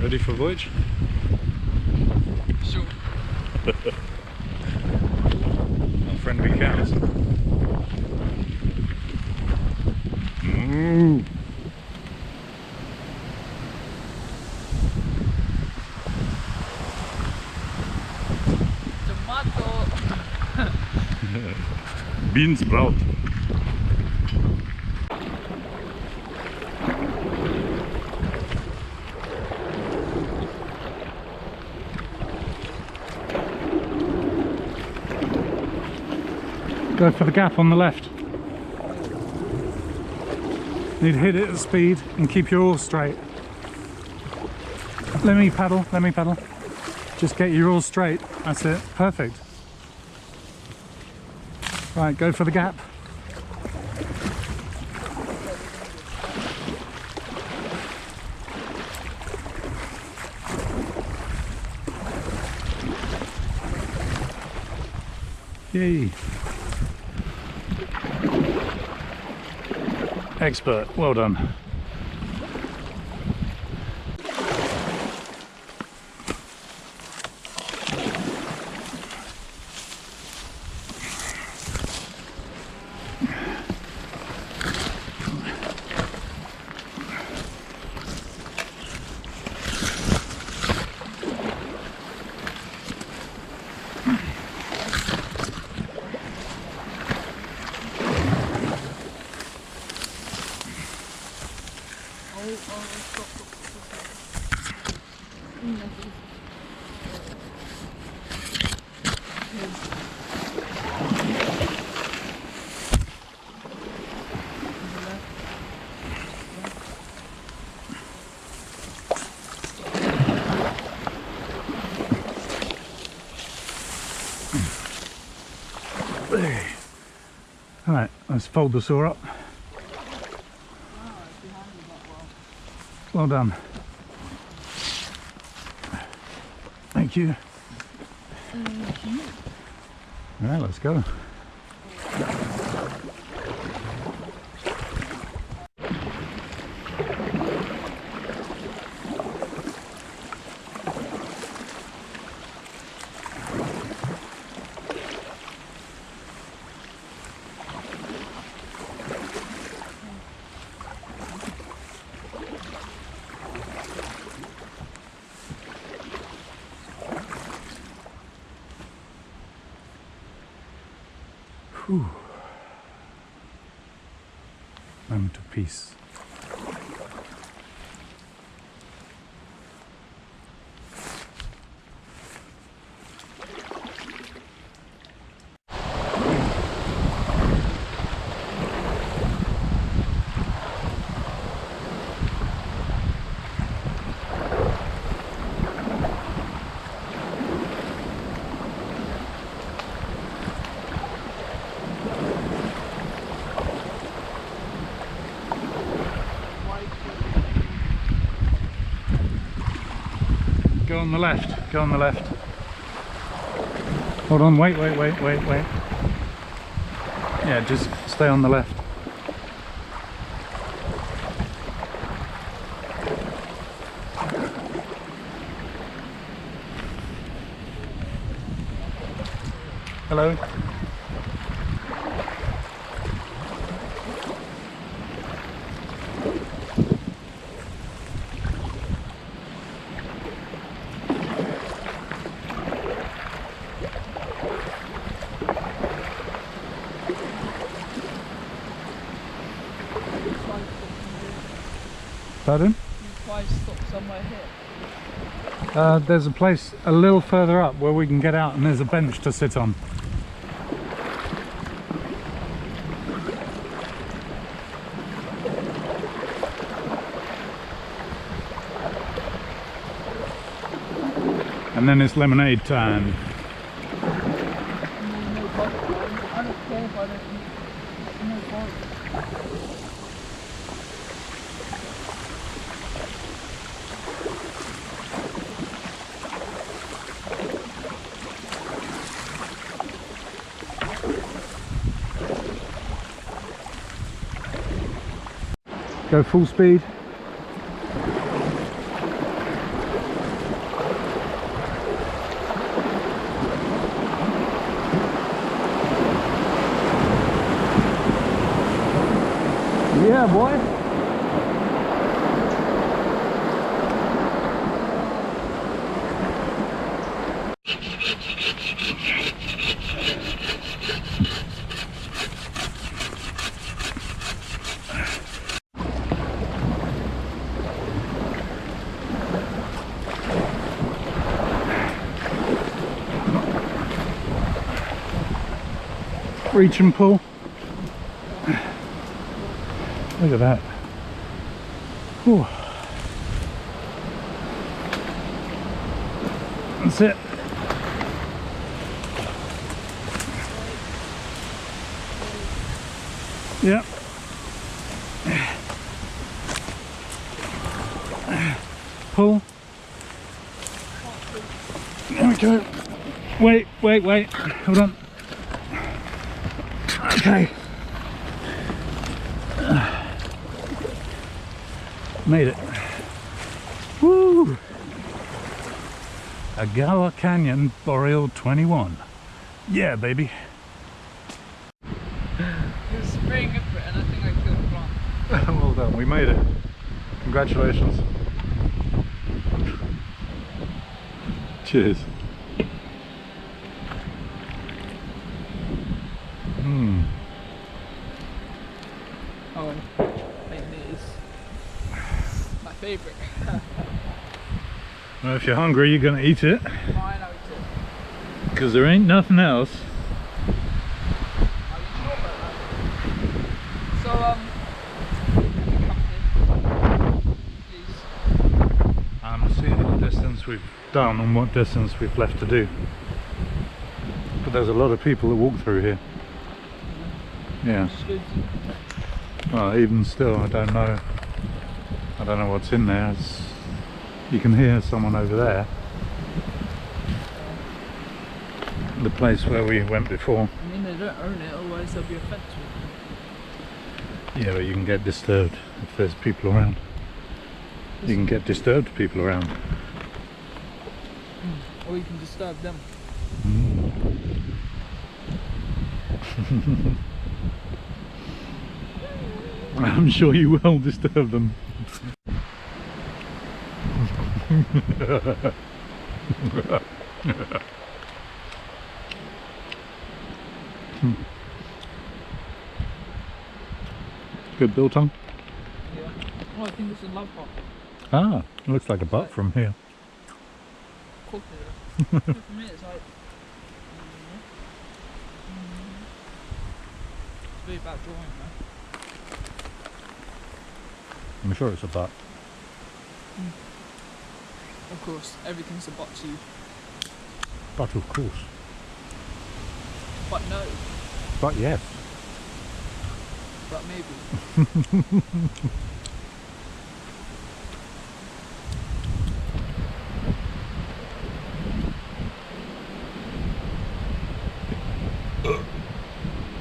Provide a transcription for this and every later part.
Ready for a voyage? Sure. Our friendly cows. Moo. Tomato. Bean sprout. Go for the gap on the left. Need to hit it at speed and keep your oars straight. Let me paddle, let me paddle. Just get your oars straight. That's it. Perfect. Right, go for the gap. Yay. Expert, well done. Alright, let's fold the saw up. Well done. Thank you. Alright, let's go. Whew. Moment of peace. Go on the left, go on the left. Hold on, wait. Yeah, just stay on the left. Hello. Pardon? Why stop somewhere here? There's a place a little further up where we can get out and there's a bench to sit on. And then it's lemonade time. I don't care if I don't eat. No problem. Go full speed. Yeah, boy. Reach and pull. Look at that. Whew. That's it. Yep. Pull. There we go. Wait. Hold on. Okay. Made it. Woo! Agawa Canyon Boreal 21. Yeah, baby. He was spraying it for it and I think I killed the plant. Well done, we made it. Congratulations. Cheers. Oh, and mayonnaise. My favourite. Well, if you're hungry, you're gonna eat it. Fine, I'll eat it. Because there ain't nothing else. Are you sure about that? So, please. I'm seeing what distance we've done and what distance we've left to do. But there's a lot of people that walk through here. Yeah. Just good. Well, even still, I don't know what's in there. You can hear someone over there. The place where we went before. I mean, they don't own it, otherwise there'll be a fence with Yeah, but you can get disturbed if there's people around. You can get disturbed people around. it. Or you can disturb them. I'm sure you will disturb them. Good biltong. Yeah. Oh, I think this is love pop. Ah, looks like a butt from here. Of course it is. For me, it's like. It's very bad drawing, man. I'm sure it's a butt. Of course, everything's a bot to you. But of course. But no, But yes. but maybe.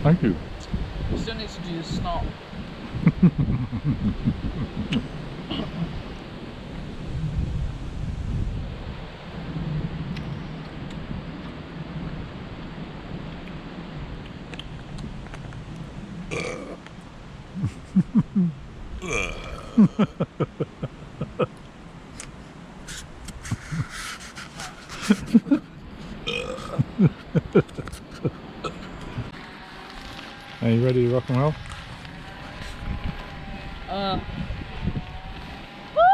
Thank you. You still need to do your snot. Are you ready to rock and roll? Woo!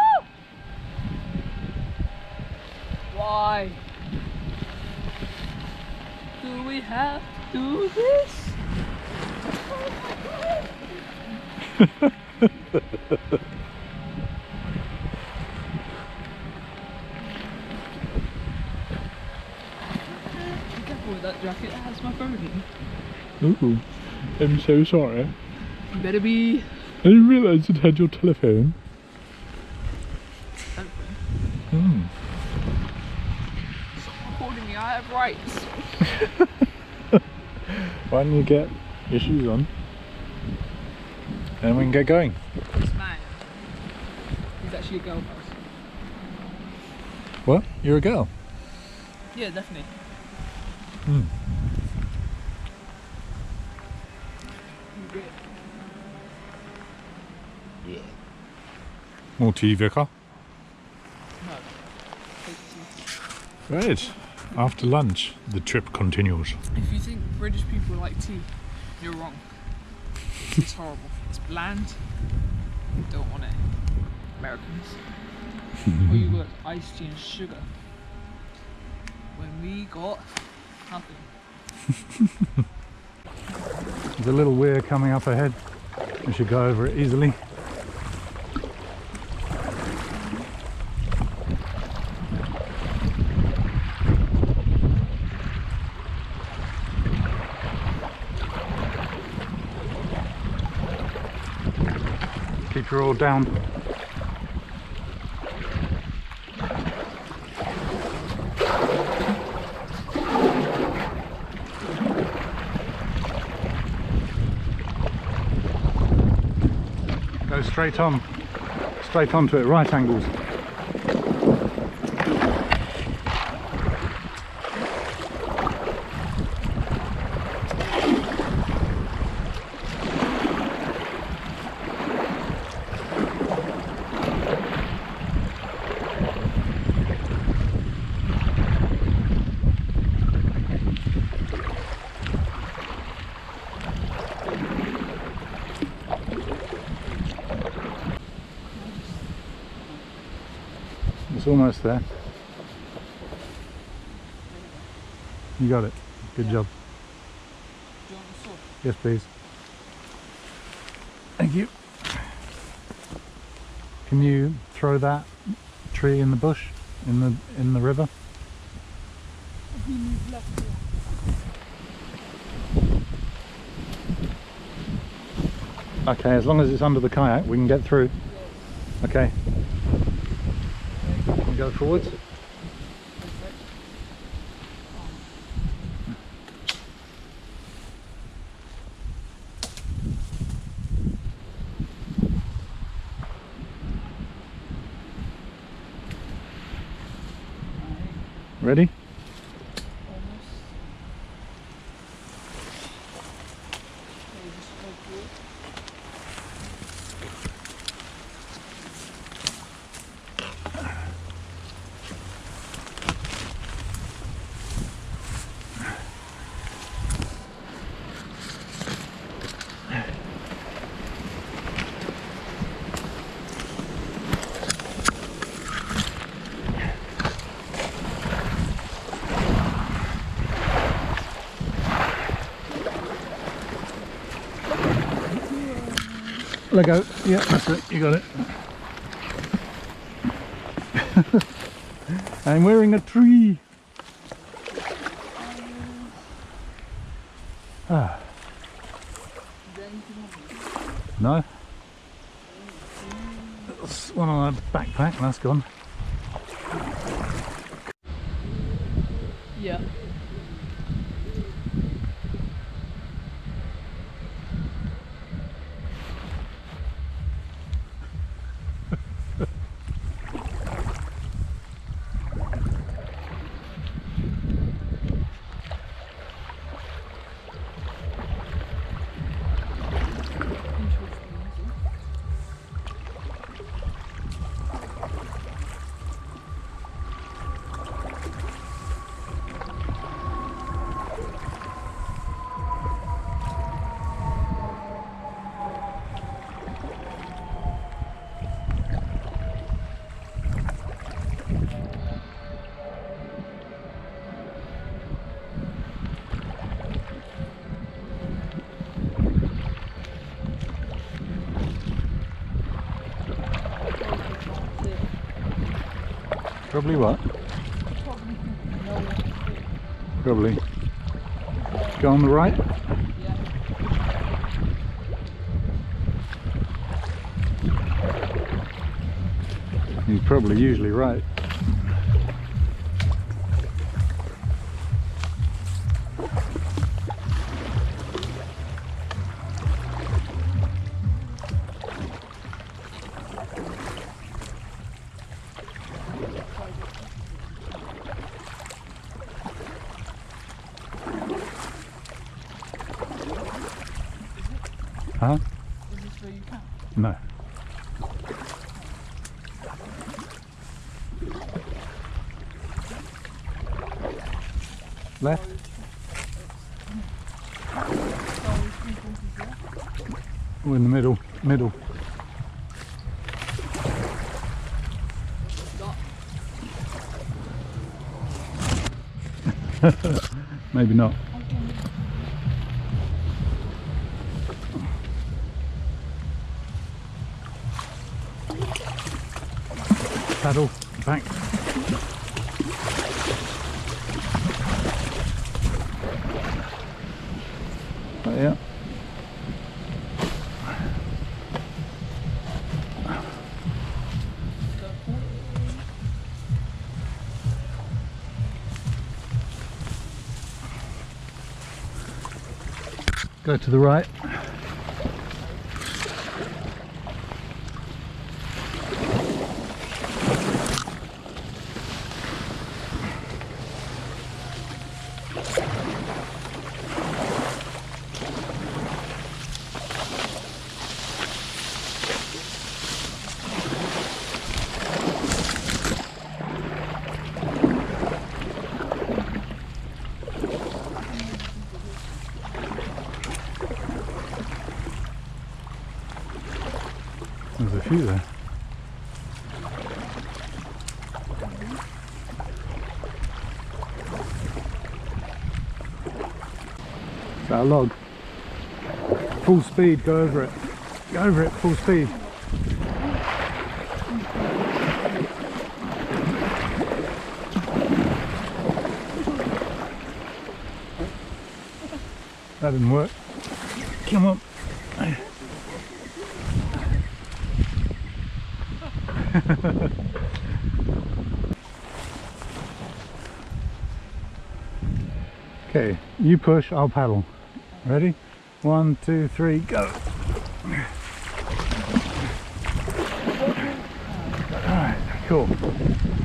Why do we have to do this? Be careful with that jacket, it has my phone in. Ooh, I'm so sorry. You better be. I didn't realise it had your telephone. Stop recording me, I have rights. Why don't you get your shoes on? And we can get going. This man, he's actually a girl person. What? You're a girl? Yeah, definitely. More tea, Vicar. No. Take tea. Right. After lunch, the trip continues. If you think British people like tea, you're wrong. It's horrible. It's bland. You don't want it. Americans. All you got iced tea and sugar. When we got nothing. There's a little weir coming up ahead. We should go over it easily. Keep your oar down. Go straight on. Straight onto it, right angles. It's almost there. You got it. Good job. Do you want the sword? Yes, please. Thank you. Can you throw that tree in the bush, in the river? He moved left here. Okay, as long as it's under the kayak, we can get through. Okay. Can we go forwards? Ready? Almost. Okay, just go forward. Let go. Yeah, that's it. You got it. I'm wearing a tree. Ah. Is there anything on here? No. That's one on a backpack. That's gone. Yeah. Probably what? Probably no one. Probably. Go on the right. Yeah. He's probably usually right. Huh? Is this where you can? No. Left? We're in the middle. Middle. Maybe not. Paddle back. Oh, yeah. Go to the right. There's a few there. Is that a log? Full speed, go over it. Go over it, full speed. That didn't work. Come on. Okay, you push, I'll paddle. Ready? 1, 2, 3, go! Alright, cool.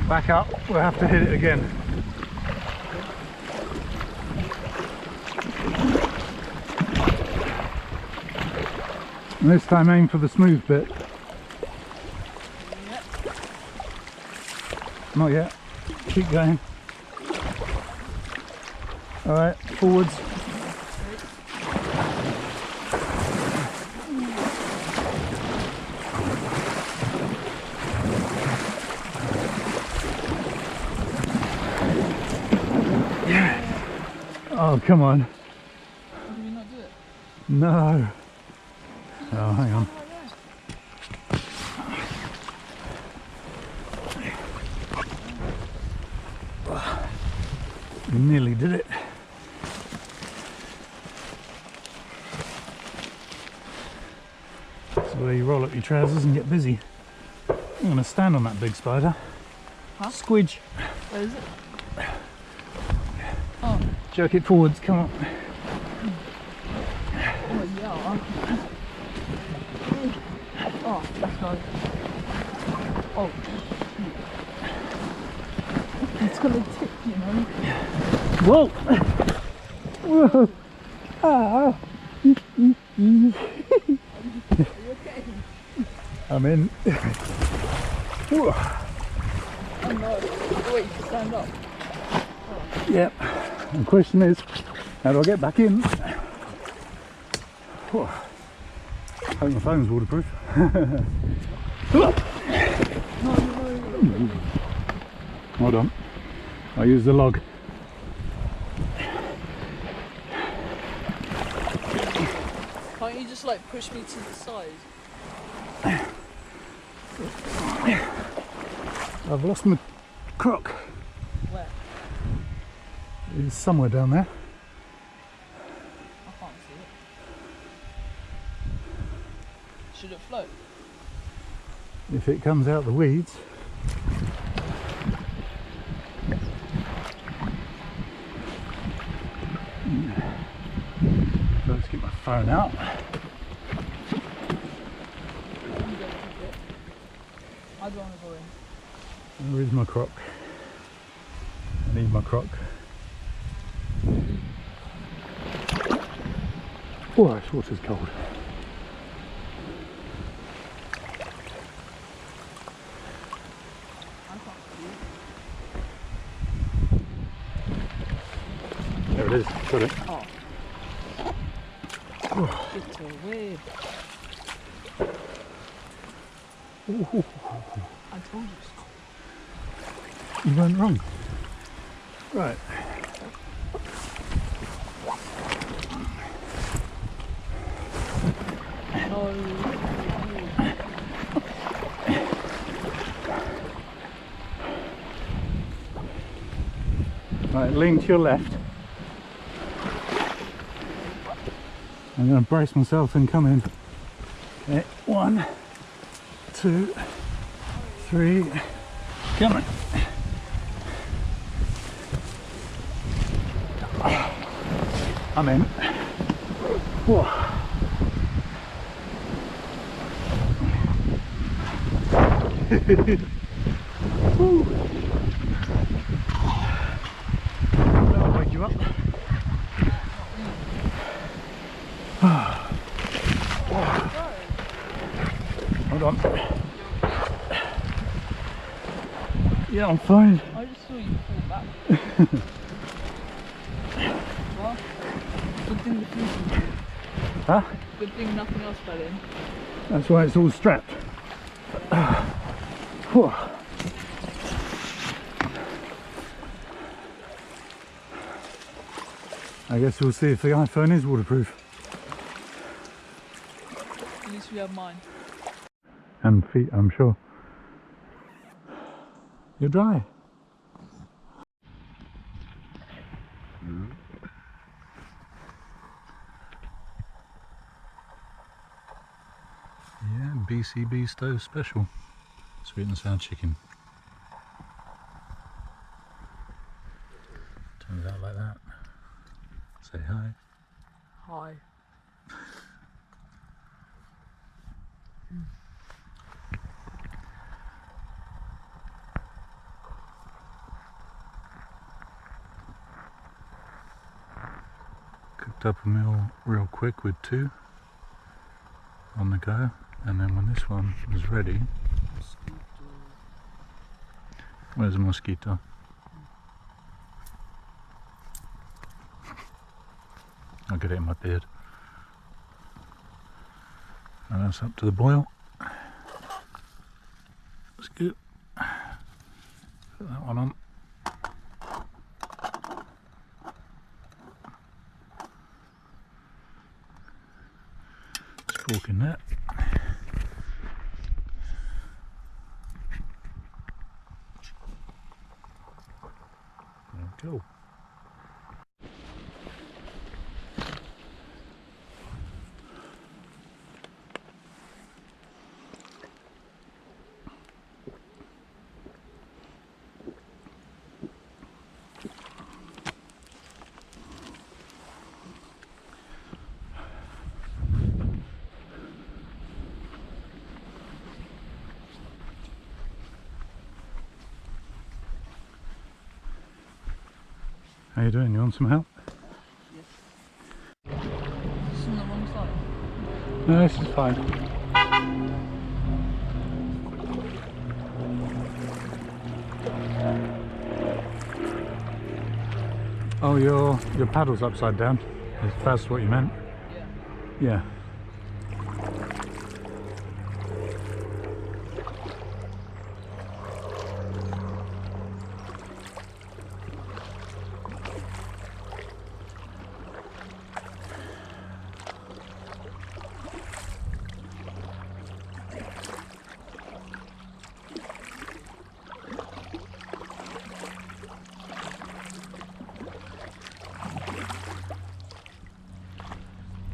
Back up, we'll have to hit it again. And this time aim for the smooth bit. Not yet. Keep going. Alright, forwards. Yeah. Oh, come on. Did we not do it? No. Oh, hang on. We nearly did it. That's where you roll up your trousers and get busy. I'm going to stand on that big spider. Huh? Squidge. Where is it? Oh. Jerk it forwards, come on. Oh, yeah. Oh, that's nice. Oh, shoot. It's gonna tip, you know. Whoa! Whoa! Ah! Are you okay? I'm in. Whoa. Oh no. Wait, you stand up. Yep. The question is, how do I get back in? Whoa. Hope my phone's waterproof. Hold on. I'll use the log. Can't you just like push me to the side? I've lost my crook. Where? It's somewhere down there. I can't see it. Should it float? If it comes out the weeds. So let's get my phone out. I don't want to go in. Where is my crock? I need my crock. Oh, this water's cold. I can't see it is. Got it. Oh. Get away. Ooh, I told you so. you went wrong. Right. Right, lean to your left. I'm going to brace myself and come in. Okay, 1, 2, 3, come on. I'm in. Whoa. Woo. That'll wake you up. Hold on. Yeah, I'm fine. I just saw you fall back. Well, good thing the fuse. Huh? Good thing nothing else fell in. That's why it's all strapped. Whew. I guess we'll see if the iPhone is waterproof. At least we have mine. And feet, I'm sure. You're dry. Yeah, BCB stove special. Sweet and sour chicken. Turns out like that. Say hi. Hi. Cooked up a meal real quick with 2 on the go, and then when this one was ready, where's the mosquito? I'll get it in my beard. And that's up to the boil. That's good. Put that one on. There's pork in there. There we go. How you doing? You want some help? Yes. This is on the wrong side. No, this is fine. Oh, your paddle's upside down. If that's what you meant. Yeah. Yeah.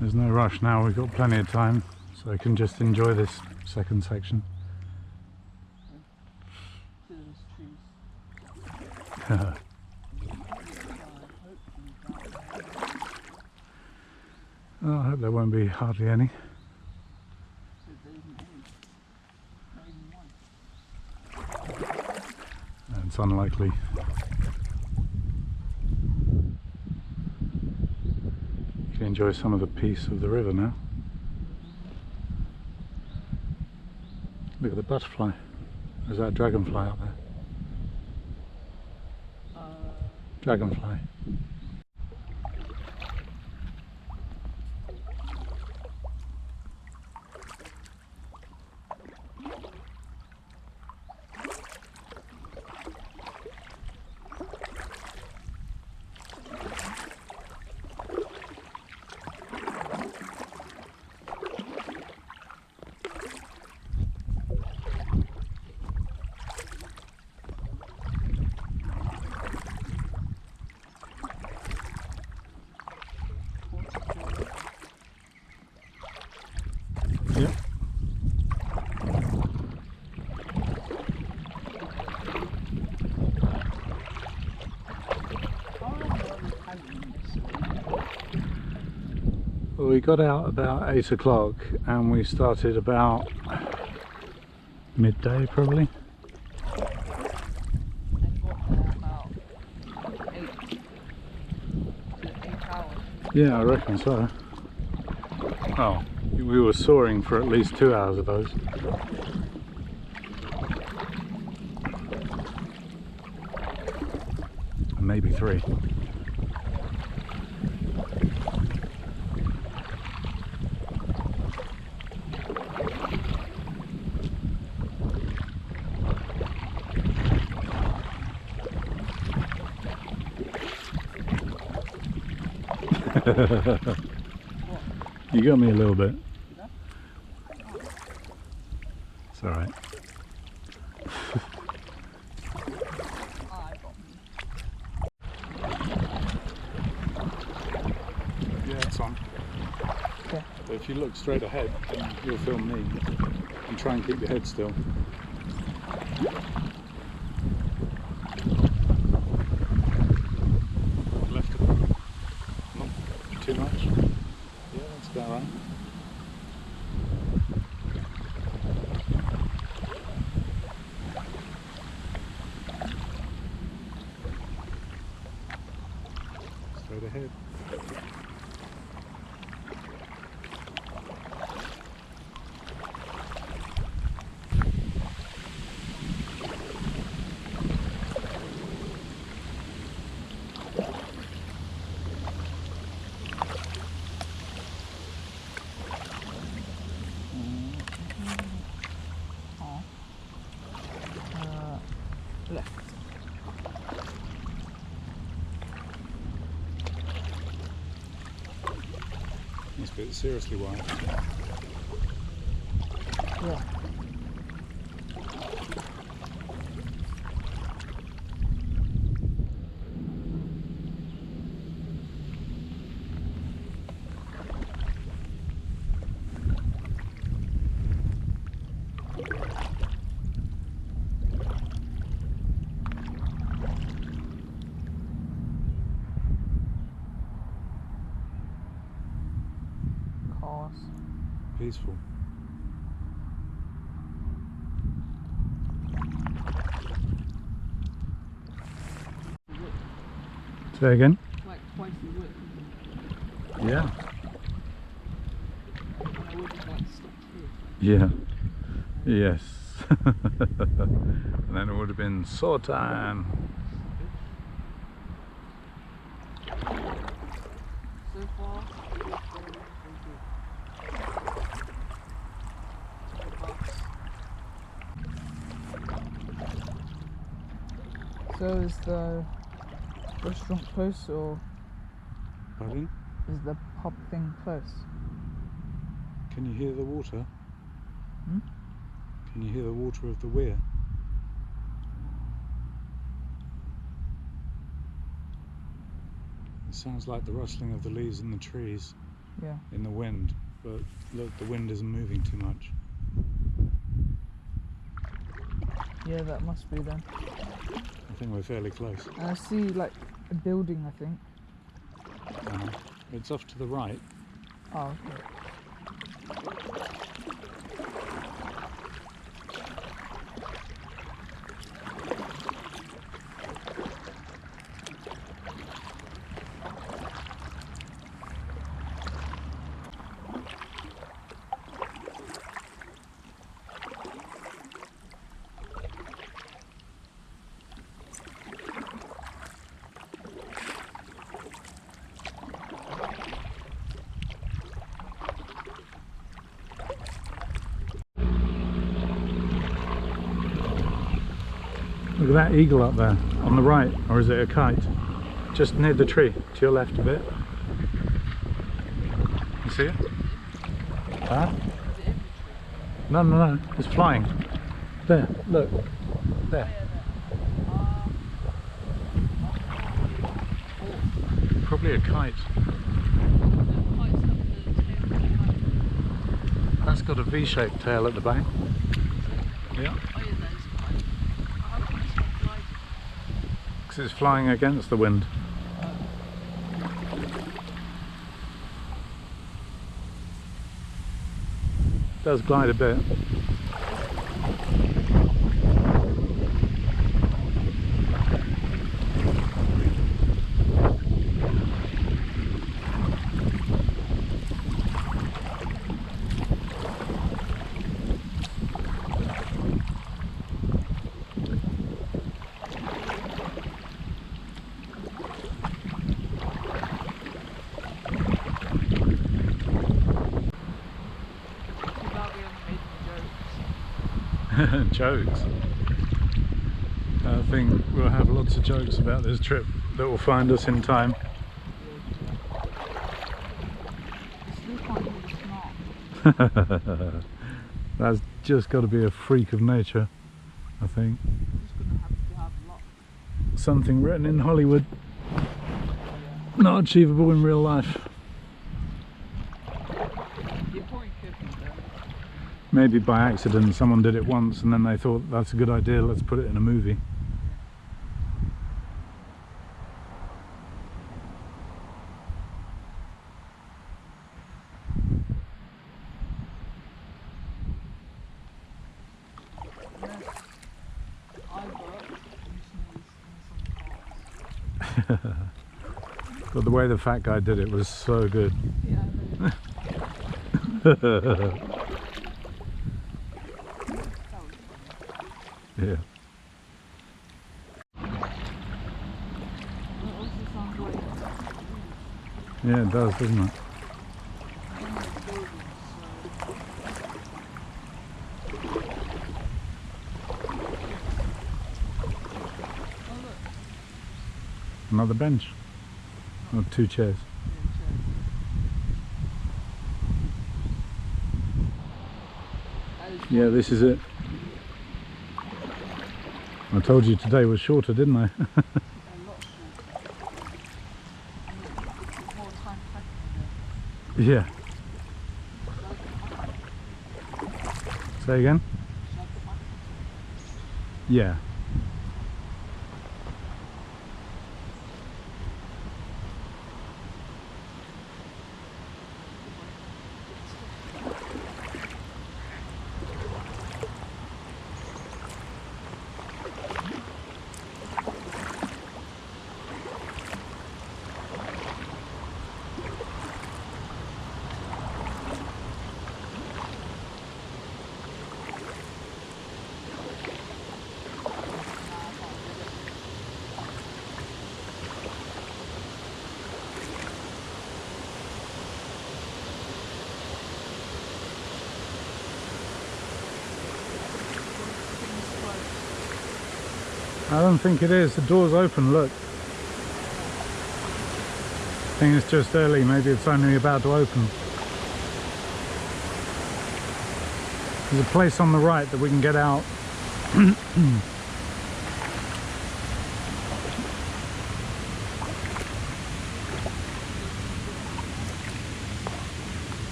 There's no rush now, we've got plenty of time, so I can just enjoy this second section. Oh, I hope there won't be hardly any. It's unlikely. You can enjoy some of the peace of the river now. Look at the butterfly. There's that dragonfly up there. Dragonfly. Well, we got out about 8 o'clock and we started about midday probably. And got there about 8 hours. Yeah, I reckon so. Oh, we were soaring for at least 2 hours of those. Maybe 3. You got me a little bit. It's alright. Yeah, it's on. Okay. But if you look straight ahead, then you'll film me. And try and keep your head still. Left of it. Not too much. Yeah, that's about right. Straight ahead. Left. This bit's seriously wide. Yeah. Cars. Peaceful. Say again? Like twice the width. Yeah. And I would have like stuck here. Yeah. Yes. And then it would have been saw time. So far. So is the restaurant close or Pardon? is the pub thing close? Can you hear the water? Hmm? Can you hear the water of the weir? It sounds like the rustling of the leaves in the trees Yeah. in the wind, but look, the wind isn't moving too much. Yeah, that must be then. I think we're fairly close. And I see like a building, I think. It's off to the right. Oh, okay. Look at that eagle up there on the right, or is it a kite? Just near the tree, to your left a bit. You see it? Huh? No, no, no, it's flying. There, look. There. Probably a kite. That's got a V-shaped tail at the back. Yeah. Because it's flying against the wind. does glide a bit. Jokes. I think we'll have lots of jokes about this trip that will find us in time. That's just got to be a freak of nature, I think. Something written in Hollywood, not achievable in real life. Maybe by accident someone did it once and then they thought that's a good idea, let's put it in a movie. But the way the fat guy did it was so good. Yeah. Yeah, it does, doesn't it? Another bench. Or 2 chairs. Yeah, this is it. I told you today was shorter, didn't I? Yeah. Say again? Yeah. I don't think it is. The door's open, look. I think it's just early, maybe it's only about to open. There's a place on the right that we can get out.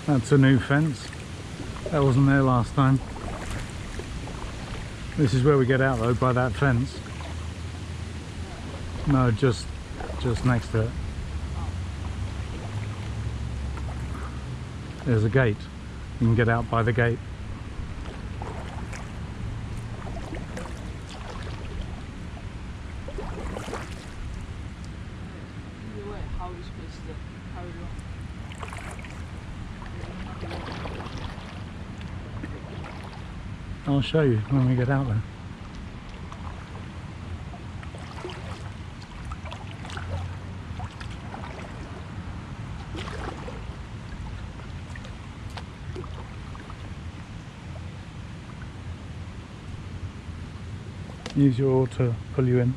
That's a new fence. That wasn't there last time. This is where we get out though, by that fence. No, just next to it. There's a gate. You can get out by the gate. I'll show you when we get out there. Use your oar to pull you in.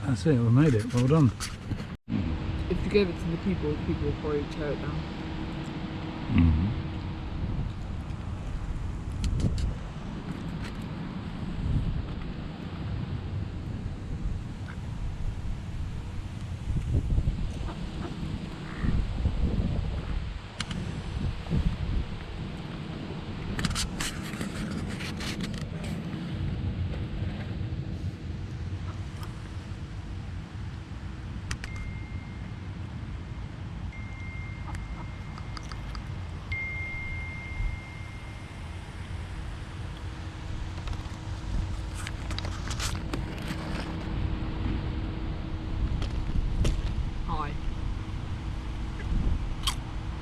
That's it, we made it, well done. If you gave it to the people would probably tear it down. Mm-hmm.